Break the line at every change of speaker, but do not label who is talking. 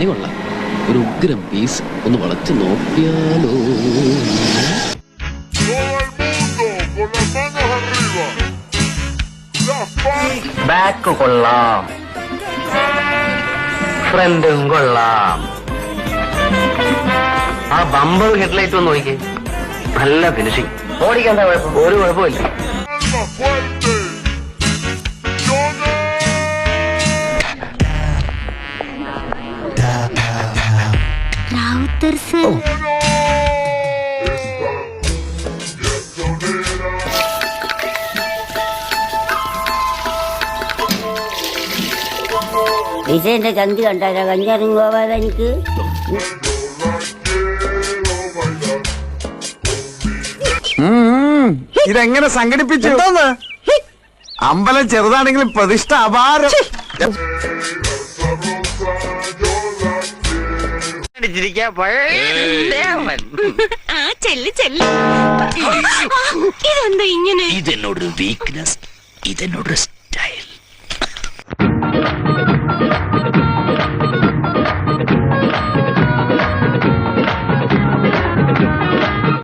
പണി കൊള്ളാം. ഒരു ഉഗ്രം പീസ് ഒന്ന് വളച്ചു നോക്കിയാലോ.
ബാക്ക് കൊള്ളാം, ഫ്രണ്ടും കൊള്ളാം. ആ ബമ്പർ ഹെഡ്ലൈറ്റ് ഒന്ന് നോക്കി, നല്ല ഫിനിഷിംഗ്. ഓടിക്കാൻ എന്താ കുഴപ്പം? ഒരു കുഴപ്പമില്ല.
ഡിസൈൻ്റെ ചന്തി കണ്ടാലോ കഞ്ഞാറും പോവാതെ എനിക്ക്.
ഇതെങ്ങനെ സംഘടിപ്പിച്ചു? അമ്പലം ചെറുതാണെങ്കിലും പ്രതിഷ്ഠ അപാരം.
ഇതെന്താ ഇങ്ങനെ?
ഇതെന്നോടൊരു വീക്ക്നെസ്, ഇതെന്നോടൊരു